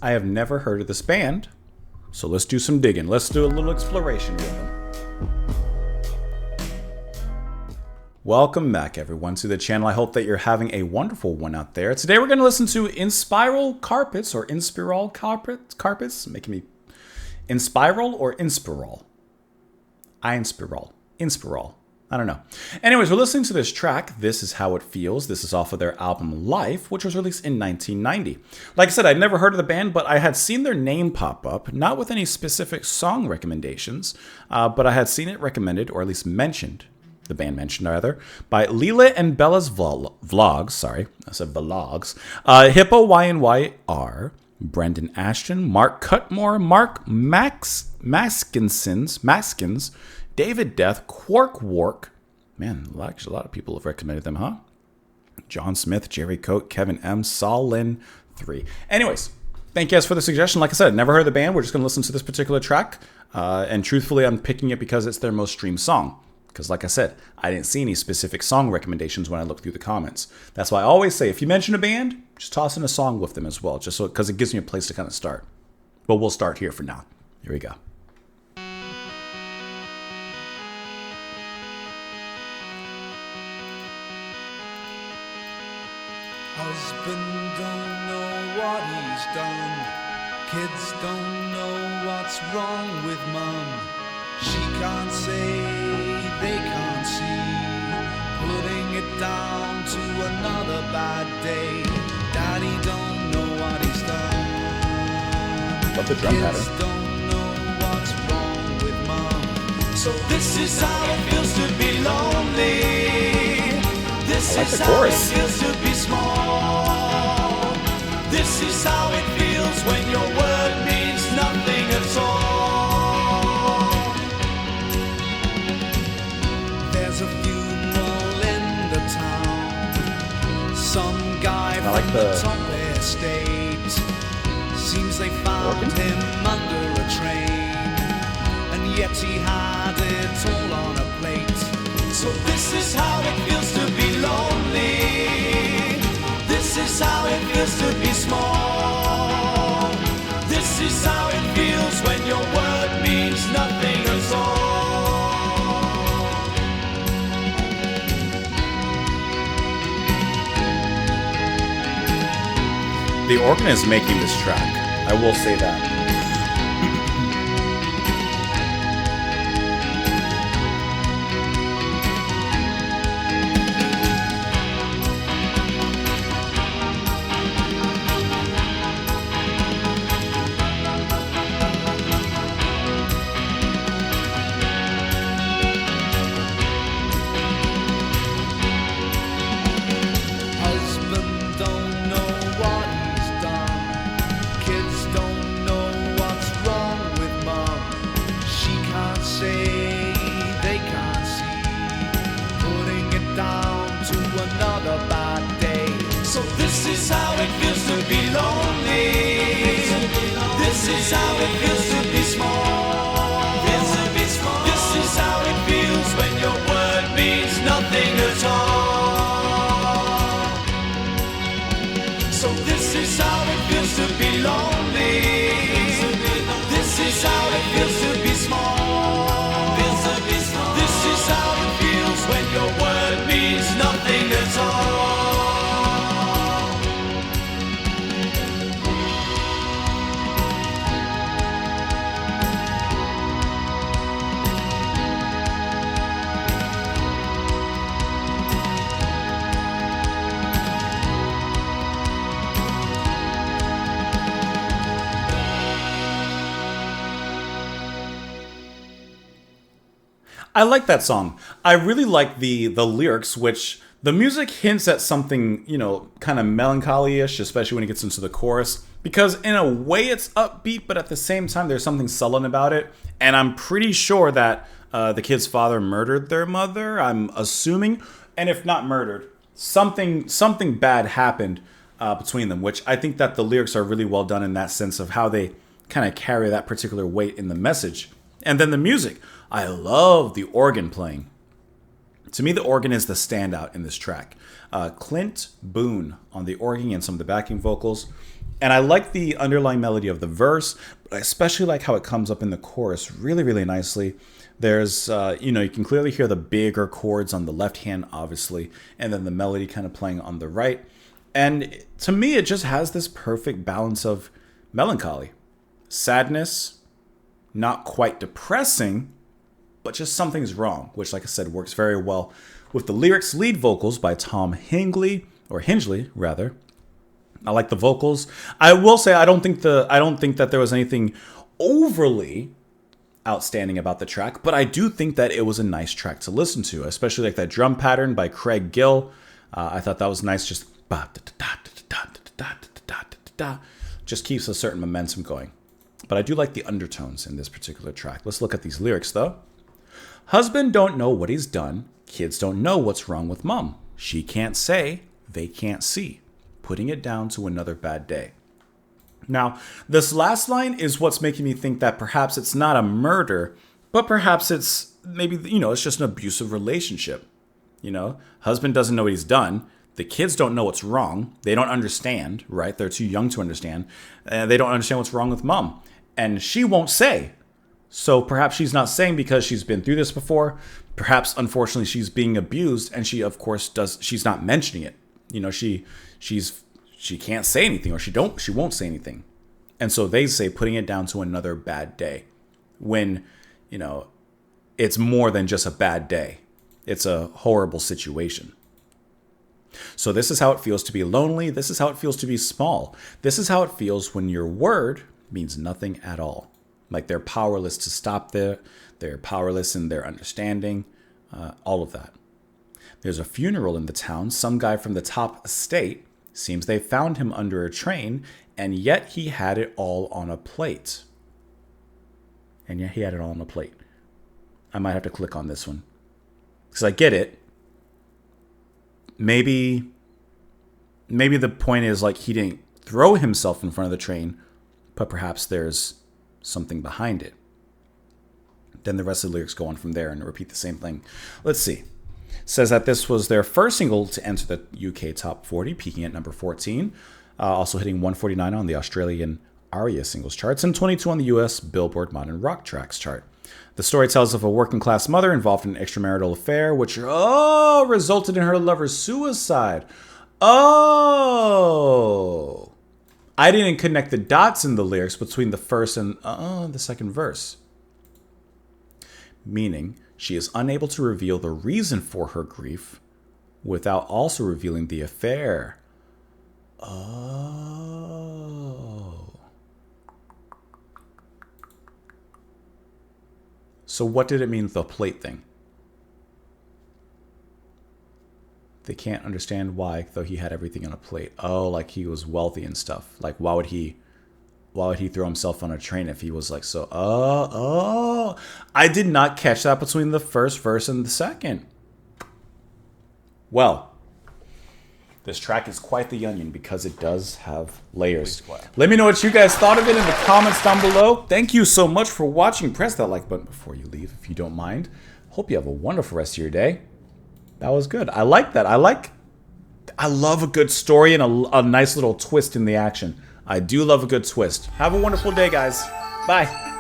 I have never heard of this band, so let's do some digging. Let's do a little exploration with them. Welcome back, everyone, to the channel. I hope that you're having a wonderful one out there. Today we're going to listen to Inspiral Carpets, or Inspiral Carpets, making me... Inspiral or Inspiral? Inspiral. I don't know. Anyways, we're listening to this track, This Is How It Feels. This is off of their album Life, which was released in 1990. Like I said, I'd never heard of the band, but I had seen their name pop up, not with any specific song recommendations, but I had seen it recommended, or at least mentioned, the band mentioned rather, by Leela and Bella's vlogs. Sorry, I said vlogs. Hippo YNYR, Brendan Ashton, Mark Cutmore, Mark Maskins, David Death, Quark Wark. Man, actually a lot of people have recommended them, huh? John Smith, Jerry Coate, Kevin M, Saul Lynn 3. Anyways, thank you guys for the suggestion. Like I said, never heard of the band. We're just going to listen to this particular track. And truthfully, I'm picking it because it's their most streamed song. Because like I said, I didn't see any specific song recommendations when I looked through the comments. That's why I always say, if you mention a band, just toss in a song with them as well, just so because it gives me a place to kind of start. But we'll start here for now. Here we go. Husband don't know what he's done. Kids don't know what's wrong with mum. She can't say, they can't see. Putting it down to another bad day. Daddy don't know what he's done. Love the drum Kids pattern. don't know what's wrong with mom. So this is how it feels to be lonely. This like is the how chorus. it feels to be small. This is how it feels when your word means nothing at all. There's a funeral in the town. Some guy like from the top estate. Seems they found him under a train, and yet he had it all on a plate. So this is how it feels to be lonely. This is how it feels to be small. This is how it feels when your word means nothing at all. The organ is making this track. I will say that. This is how it feels to be lonely. This is how it feels to be small. This is how it feels when your word means nothing at all. So this is how it feels to be lonely. This is how it feels to be small. This is how it feels when your word means nothing at all. I like that song. I really like the lyrics, which the music hints at something, you know, kind of melancholy-ish, especially when it gets into the chorus, because in a way it's upbeat, but at the same time there's something sullen about it. And I'm pretty sure that the kid's father murdered their mother, I'm assuming, and if not murdered, something bad happened between them, which I think that the lyrics are really well done in that sense of how they kind of carry that particular weight in the message. And then the music. I love the organ playing. To me, the organ is the standout in this track. Clint Boone on the organ and some of the backing vocals. And I like the underlying melody of the verse, but I especially like how it comes up in the chorus really, really nicely. There's, you can clearly hear the bigger chords on the left hand, obviously, and then the melody kind of playing on the right. And to me, it just has this perfect balance of melancholy, sadness, not quite depressing, but just something's wrong, which, like I said, works very well with the lyrics. Lead vocals by Tom Hingley, rather. I like the vocals. I will say I don't think that there was anything overly outstanding about the track, but I do think that it was a nice track to listen to, especially like that drum pattern by Craig Gill. I thought that was nice. Just keeps a certain momentum going. But I do like the undertones in this particular track. Let's look at these lyrics though. Husband don't know what he's done. Kids don't know what's wrong with mom. She can't say, they can't see. Putting it down to another bad day. Now, this last line is what's making me think that perhaps it's not a murder, but perhaps it's maybe, it's just an abusive relationship. Husband doesn't know what he's done. The kids don't know what's wrong. They don't understand, right? They're too young to understand. They don't understand what's wrong with mom. And she won't say. So perhaps she's not saying because she's been through this before. Perhaps, unfortunately, she's being abused, and she, of course, she's not mentioning it. She can't say anything, or she won't say anything. And so they say putting it down to another bad day when, it's more than just a bad day. It's a horrible situation. So this is how it feels to be lonely. This is how it feels to be small. This is how it feels when your word means nothing at all. Like they're powerless to stop they're powerless in their understanding, all of that. There's a funeral in the town. Some guy from the top estate. Seems they found him under a train, and yet he had it all on a plate. I might have to click on this one. Because I get it. Maybe the point is like he didn't throw himself in front of the train, but perhaps there's something behind it. Then the rest of the lyrics go on from there and repeat the same thing. Let's see. Says that this was their first single to enter the UK Top 40, peaking at number 14, also hitting 149 on the Australian ARIA singles charts and 22 on the US Billboard Modern Rock Tracks chart. The story tells of a working-class mother involved in an extramarital affair, which resulted in her lover's suicide. I didn't connect the dots in the lyrics between the first and the second verse. Meaning, she is unable to reveal the reason for her grief without also revealing the affair. So what did it mean, the plate thing? They can't understand why, though he had everything on a plate. Oh, like he was wealthy and stuff. Like why would he throw himself on a train if he was like so? I did not catch that between the first verse and the second. Well, this track is quite the onion because it does have layers. Let me know what you guys thought of it in the comments down below. Thank you so much for watching. Press that like button before you leave if you don't mind. Hope you have a wonderful rest of your day. That was good. I like that. I love a good story and a nice little twist in the action. I do love a good twist. Have a wonderful day, guys. Bye.